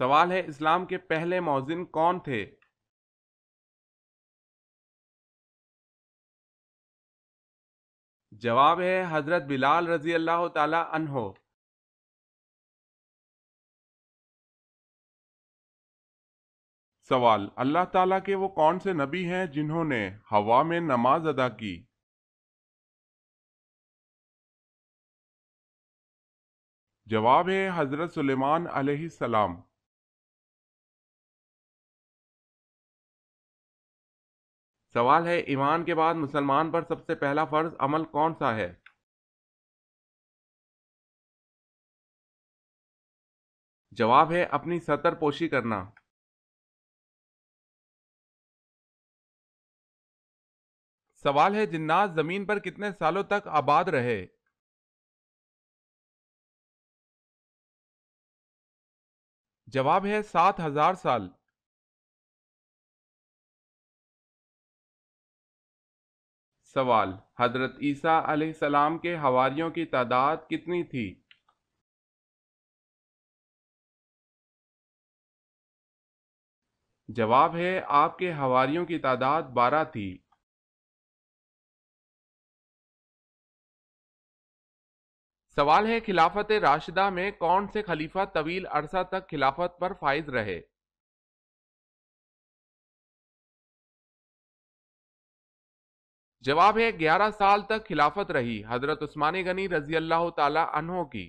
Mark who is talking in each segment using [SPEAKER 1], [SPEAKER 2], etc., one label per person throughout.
[SPEAKER 1] سوال ہے اسلام کے پہلے مؤذن کون تھے؟ جواب ہے حضرت بلال رضی اللہ تعالی عنہ۔ سوال، اللہ تعالیٰ کے وہ کون سے نبی ہیں جنہوں نے ہوا میں نماز ادا کی؟ جواب ہے حضرت سلیمان علیہ السلام۔ سوال ہے ایمان کے بعد مسلمان پر سب سے پہلا فرض عمل کون سا ہے؟ جواب ہے اپنی ستر پوشی کرنا۔ سوال ہے جنات زمین پر کتنے سالوں تک آباد رہے؟ جواب ہے 7000 سال۔ سوال، حضرت عیسیٰ علیہ السلام کے حواریوں کی تعداد کتنی تھی؟ جواب ہے آپ کے حواریوں کی تعداد 12 تھی۔ سوال ہے خلافت راشدہ میں کون سے خلیفہ طویل عرصہ تک خلافت پر فائز رہے؟ جواب ہے 11 سال تک خلافت رہی حضرت عثمان غنی رضی اللہ تعالی عنہ کی۔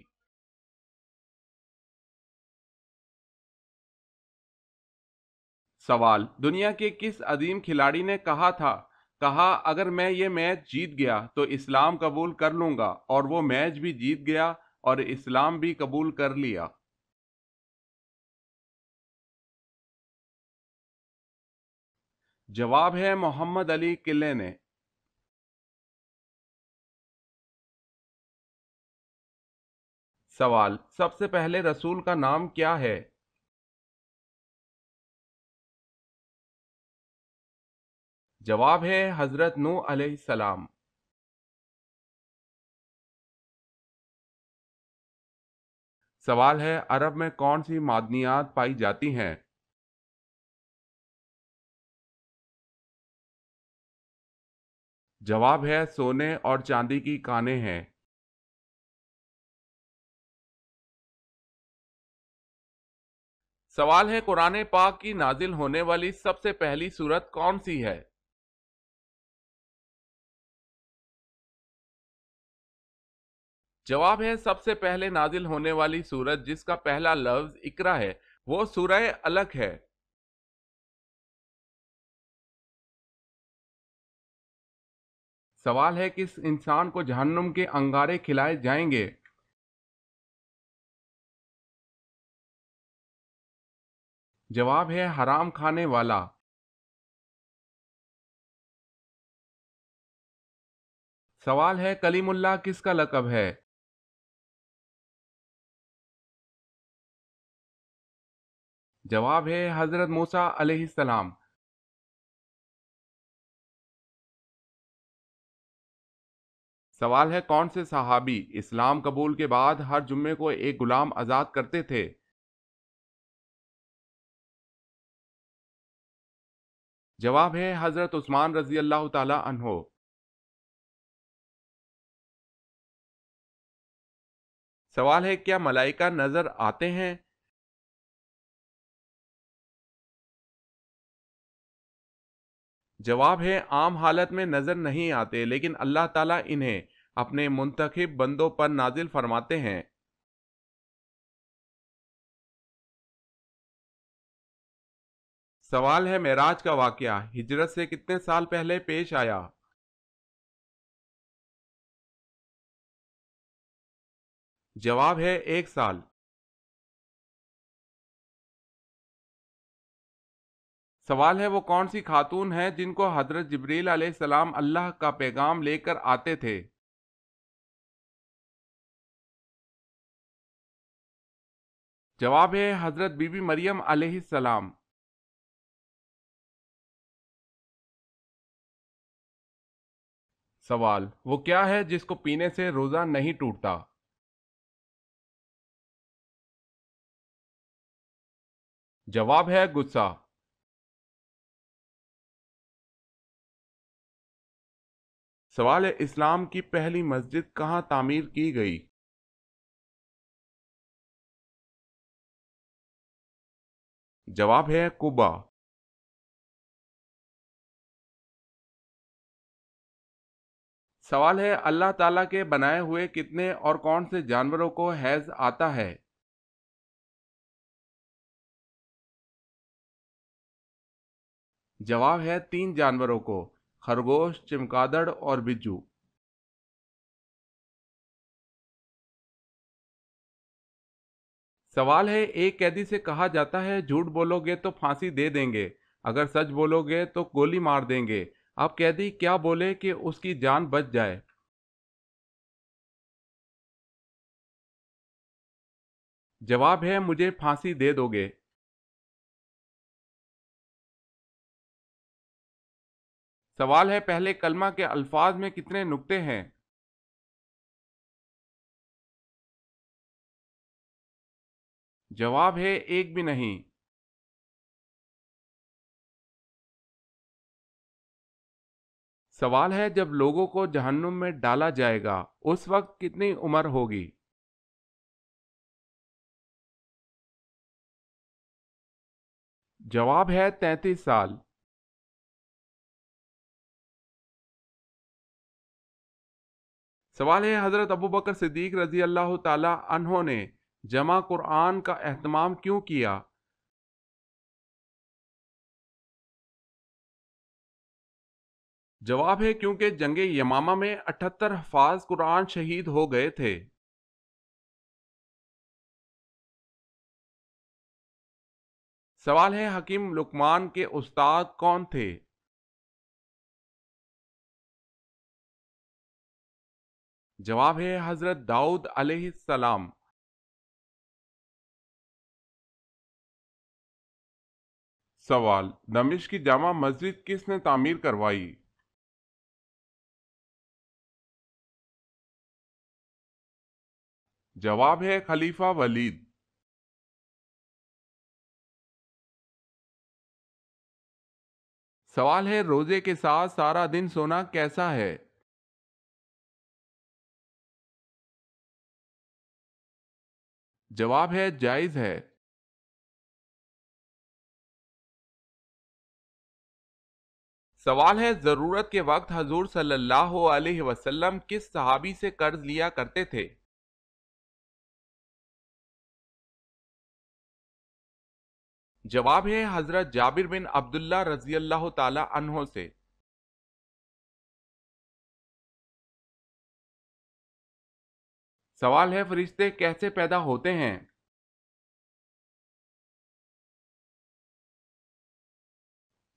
[SPEAKER 1] سوال، دنیا کے کس عظیم کھلاڑی نے کہا اگر میں یہ میچ جیت گیا تو اسلام قبول کر لوں گا، اور وہ میچ بھی جیت گیا اور اسلام بھی قبول کر لیا؟ جواب ہے محمد علی قلعہ نے۔ سوال، سب سے پہلے رسول کا نام کیا ہے؟ جواب ہے حضرت نوح علیہ السلام۔ سوال ہے عرب میں کون سی معدنیات پائی جاتی ہیں؟ جواب ہے سونے اور چاندی کی کانیں ہیں۔ سوال ہے قرآن پاک کی نازل ہونے والی سب سے پہلی سورت کون سی ہے؟ جواب ہے سب سے پہلے نازل ہونے والی سورت جس کا پہلا لفظ اقرا ہے وہ سورہ علق ہے۔ سوال ہے کس انسان کو جہنم کے انگارے کھلائے جائیں گے؟ جواب ہے حرام کھانے والا۔ سوال ہے کلیم اللہ کس کا لقب ہے؟ جواب ہے حضرت موسیٰ علیہ السلام۔ سوال ہے کون سے صحابی اسلام قبول کے بعد ہر جمعے کو ایک غلام آزاد کرتے تھے؟ جواب ہے حضرت عثمان رضی اللہ تعالی عنہ۔ سوال ہے کیا ملائکہ نظر آتے ہیں؟ جواب ہے عام حالت میں نظر نہیں آتے لیکن اللہ تعالیٰ انہیں اپنے منتخب بندوں پر نازل فرماتے ہیں۔ سوال ہے معراج کا واقعہ ہجرت سے کتنے سال پہلے پیش آیا؟ جواب ہے 1 سال۔ سوال ہے وہ کون سی خاتون ہیں جن کو حضرت جبریل علیہ السلام اللہ کا پیغام لے کر آتے تھے؟ جواب ہے حضرت بی بی مریم علیہ السلام۔ سوال، وہ کیا ہے جس کو پینے سے روزہ نہیں ٹوٹتا؟ جواب ہے غصہ۔ سوال ہے اسلام کی پہلی مسجد کہاں تعمیر کی گئی؟ جواب ہے قباء۔ سوال ہے اللہ تعالیٰ کے بنائے ہوئے کتنے اور کون سے جانوروں کو حیض آتا ہے؟ جواب ہے 3 جانوروں کو، خرگوش، چمگادڑ اور بجو۔ سوال ہے ایک قیدی سے کہا جاتا ہے جھوٹ بولو گے تو پھانسی دے دیں گے، اگر سچ بولو گے تو گولی مار دیں گے، اب قیدی کیا بولے کہ اس کی جان بچ جائے؟ جواب ہے مجھے پھانسی دے دو گے۔ سوال ہے پہلے کلمہ کے الفاظ میں کتنے نقطے ہیں؟ جواب ہے ایک بھی نہیں۔ سوال ہے جب لوگوں کو جہنم میں ڈالا جائے گا اس وقت کتنی عمر ہوگی؟ جواب ہے 33 سال۔ سوال ہے حضرت ابوبکر صدیق رضی اللہ تعالی عنہ نے جمع قرآن کا اہتمام کیوں کیا؟ جواب ہے کیونکہ جنگ یمامہ میں 78 حفاظ قرآن شہید ہو گئے تھے۔ سوال ہے حکیم لقمان کے استاد کون تھے؟ جواب ہے حضرت داؤد علیہ السلام۔ سوال دمشق کی جامع مسجد کس نے تعمیر کروائی؟ جواب ہے خلیفہ ولید۔ سوال ہے روزے کے ساتھ سارا دن سونا کیسا ہے؟ جواب ہے جائز ہے۔ سوال ہے ضرورت کے وقت حضور صلی اللہ علیہ وسلم کس صحابی سے قرض لیا کرتے تھے؟ جواب ہے حضرت جابر بن عبداللہ رضی اللہ تعالی عنہ سے۔ سوال ہے فرشتے کیسے پیدا ہوتے ہیں؟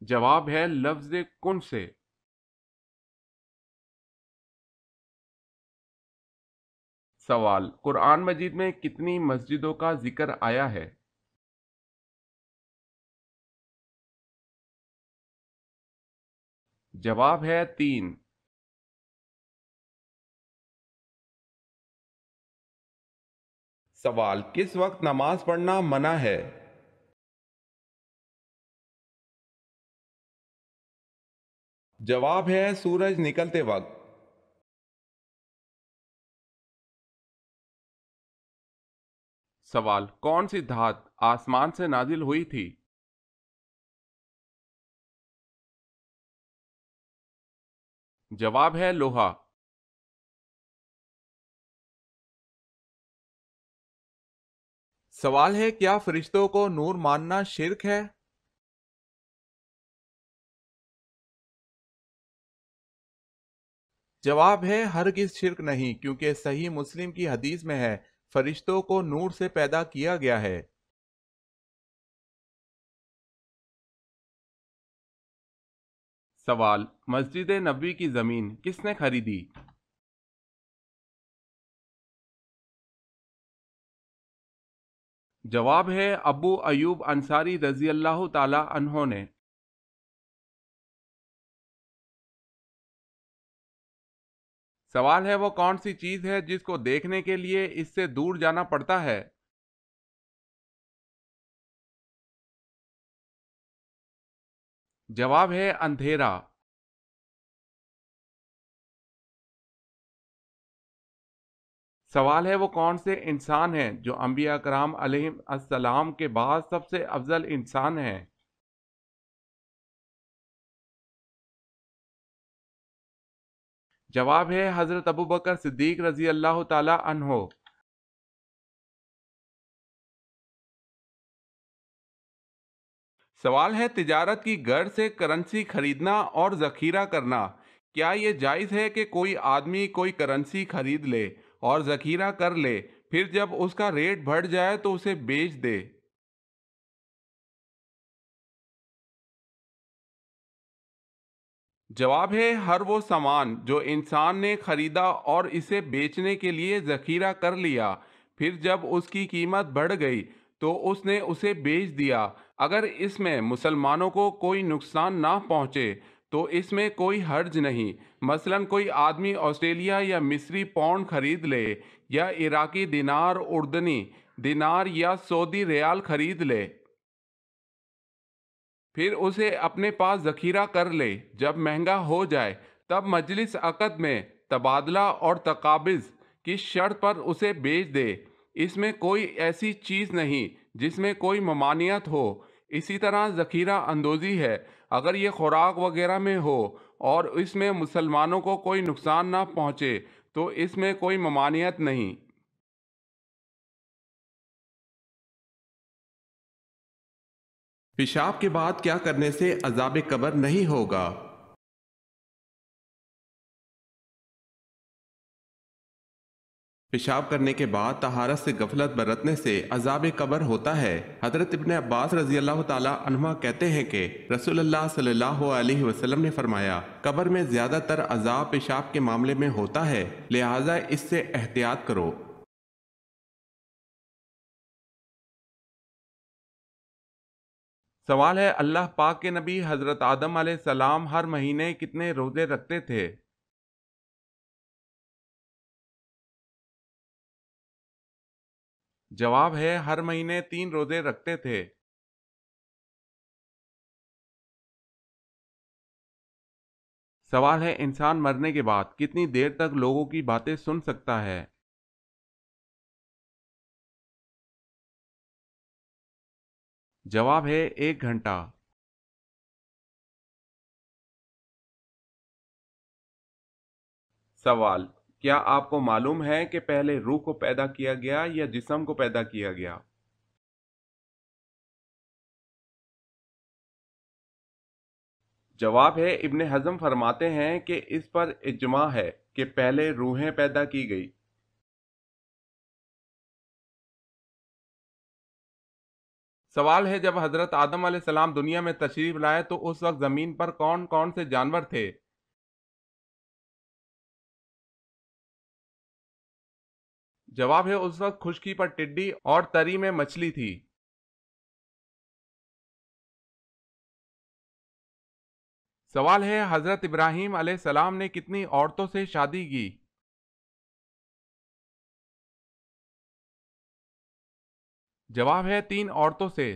[SPEAKER 1] جواب ہے لفظ کن سے۔ سوال قرآن مجید میں کتنی مسجدوں کا ذکر آیا ہے؟ جواب ہے 3۔ سوال کس وقت نماز پڑھنا منع ہے؟ جواب ہے سورج نکلتے وقت۔ سوال کون سی دھات آسمان سے نازل ہوئی تھی؟ جواب ہے لوہا۔ سوال ہے کیا فرشتوں کو نور ماننا شرک ہے؟ جواب ہے ہرگز شرک نہیں، کیونکہ صحیح مسلم کی حدیث میں ہے فرشتوں کو نور سے پیدا کیا گیا ہے۔ سوال مسجد نبوی کی زمین کس نے خریدی؟ جواب ہے ابو ایوب انصاری رضی اللہ تعالی عنہ نے۔ سوال ہے وہ کون سی چیز ہے جس کو دیکھنے کے لیے اس سے دور جانا پڑتا ہے؟ جواب ہے اندھیرا۔ سوال ہے وہ کون سے انسان ہیں جو انبیاء کرام علیہ السلام کے بعد سب سے افضل انسان ہیں؟ جواب ہے حضرت ابوبکر صدیق رضی اللہ تعالی عنہ۔ سوال ہے تجارت کی غرض سے کرنسی خریدنا اور ذخیرہ کرنا، کیا یہ جائز ہے کہ کوئی آدمی کوئی کرنسی خرید لے اور ذخیرہ کر لے، پھر جب اس کا ریٹ بڑھ جائے تو اسے بیچ دے؟ جواب ہے ہر وہ سامان جو انسان نے خریدا اور اسے بیچنے کے لیے ذخیرہ کر لیا، پھر جب اس کی قیمت بڑھ گئی تو اس نے اسے بیچ دیا، اگر اس میں مسلمانوں کو کوئی نقصان نہ پہنچے تو اس میں کوئی حرج نہیں۔ مثلا کوئی آدمی آسٹریلیا یا مصری پاؤنڈ خرید لے، یا عراقی دینار، اردنی دینار یا سعودی ریال خرید لے، پھر اسے اپنے پاس ذخیرہ کر لے، جب مہنگا ہو جائے تب مجلس عقد میں تبادلہ اور تقابض کی شرط پر اسے بیچ دے، اس میں کوئی ایسی چیز نہیں جس میں کوئی ممانعت ہو۔ اسی طرح ذخیرہ اندوزی ہے، اگر یہ خوراک وغیرہ میں ہو اور اس میں مسلمانوں کو کوئی نقصان نہ پہنچے تو اس میں کوئی ممانعت نہیں۔ پیشاب کے بعد کیا کرنے سے عذاب قبر نہیں ہوگا؟ پیشاب کرنے کے بعد طہارت سے غفلت برتنے سے عذاب قبر ہوتا ہے۔ حضرت ابن عباس رضی اللہ تعالی عنہما کہتے ہیں کہ رسول اللہ صلی اللہ علیہ وسلم نے فرمایا، قبر میں زیادہ تر عذاب پیشاب کے معاملے میں ہوتا ہے، لہٰذا اس سے احتیاط کرو۔ سوال ہے اللہ پاک کے نبی حضرت آدم علیہ السلام ہر مہینے کتنے روزے رکھتے تھے؟ جواب ہے ہر مہینے 3 روزے رکھتے تھے۔ سوال ہے انسان مرنے کے بعد کتنی دیر تک لوگوں کی باتیں سن سکتا ہے؟ جواب ہے 1 گھنٹہ۔ سوال، کیا آپ کو معلوم ہے کہ پہلے روح کو پیدا کیا گیا یا جسم کو پیدا کیا گیا؟ جواب ہے ابن حزم فرماتے ہیں کہ اس پر اجماع ہے کہ پہلے روحیں پیدا کی گئی۔ سوال ہے جب حضرت آدم علیہ السلام دنیا میں تشریف لائے تو اس وقت زمین پر کون کون سے جانور تھے؟ جواب ہے اس وقت خشکی پر ٹڈی اور تری میں مچھلی تھی۔ سوال ہے حضرت ابراہیم علیہ السلام نے کتنی عورتوں سے شادی کی؟ جواب ہے 3 عورتوں سے۔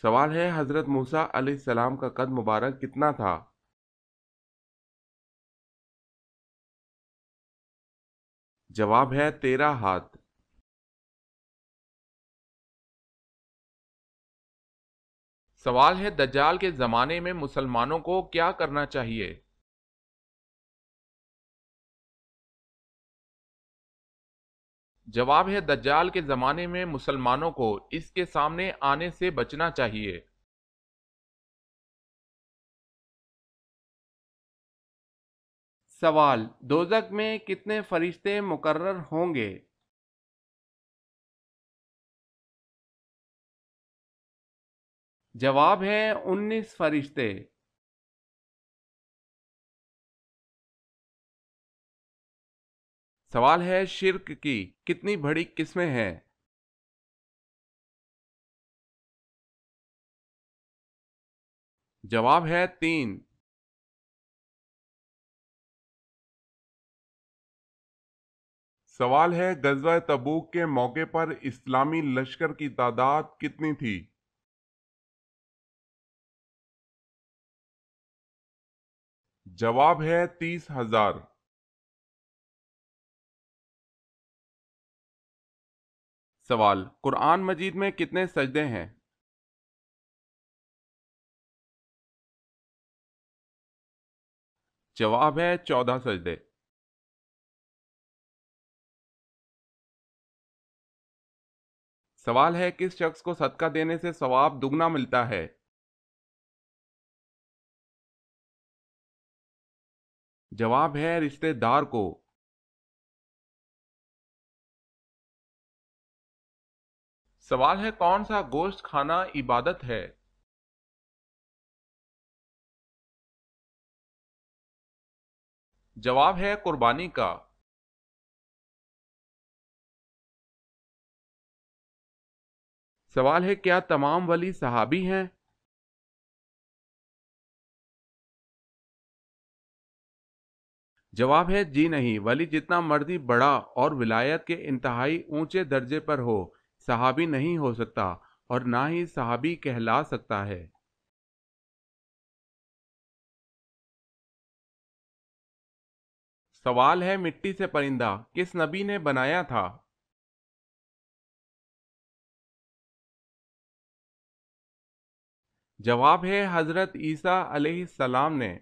[SPEAKER 1] سوال ہے حضرت موسیٰ علیہ السلام کا قد مبارک کتنا تھا؟ جواب ہے 13 ہاتھ۔ سوال ہے دجال کے زمانے میں مسلمانوں کو کیا کرنا چاہیے؟ جواب ہے دجال کے زمانے میں مسلمانوں کو اس کے سامنے آنے سے بچنا چاہیے۔ سوال، دوزخ میں کتنے فرشتے مقرر ہوں گے؟ جواب ہے 19 فرشتے۔ سوال ہے شرک کی کتنی بڑی قسمیں ہیں؟ جواب ہے 3۔
[SPEAKER 2] سوال ہے غزوہ تبوک کے موقع پر اسلامی لشکر کی تعداد کتنی تھی؟ جواب ہے 30,000۔
[SPEAKER 1] سوال، قرآن مجید میں کتنے سجدے ہیں؟ جواب ہے 14 سجدے۔ سوال ہے، کس شخص کو صدقہ دینے سے ثواب دگنا ملتا ہے؟ جواب ہے رشتہ دار کو۔ سوال ہے، کون سا گوشت کھانا عبادت ہے؟ جواب ہے قربانی کا۔ سوال ہے، کیا تمام ولی صحابی ہیں؟ جواب ہے جی نہیں، ولی جتنا مرضی بڑا اور ولایت کے انتہائی اونچے درجے پر ہو، صحابی نہیں ہو سکتا اور نہ ہی صحابی کہلا سکتا ہے۔ سوال ہے، مٹی سے پرندہ کس نبی نے بنایا تھا؟ جواب ہے حضرت عیسیٰ علیہ السلام نے۔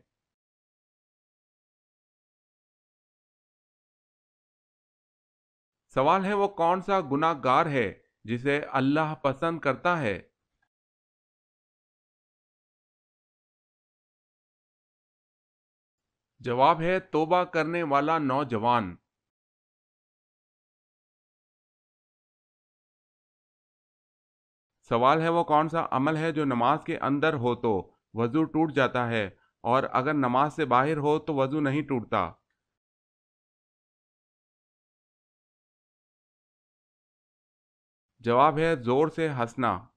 [SPEAKER 1] سوال ہے، وہ کون سا گناہ گار ہے جسے اللہ پسند کرتا ہے؟ جواب ہے توبہ کرنے والا نوجوان۔ سوال ہے، وہ کون سا عمل ہے جو نماز کے اندر ہو تو وضو ٹوٹ جاتا ہے اور اگر نماز سے باہر ہو تو وضو نہیں ٹوٹتا؟ جواب ہے زور سے ہنسنا۔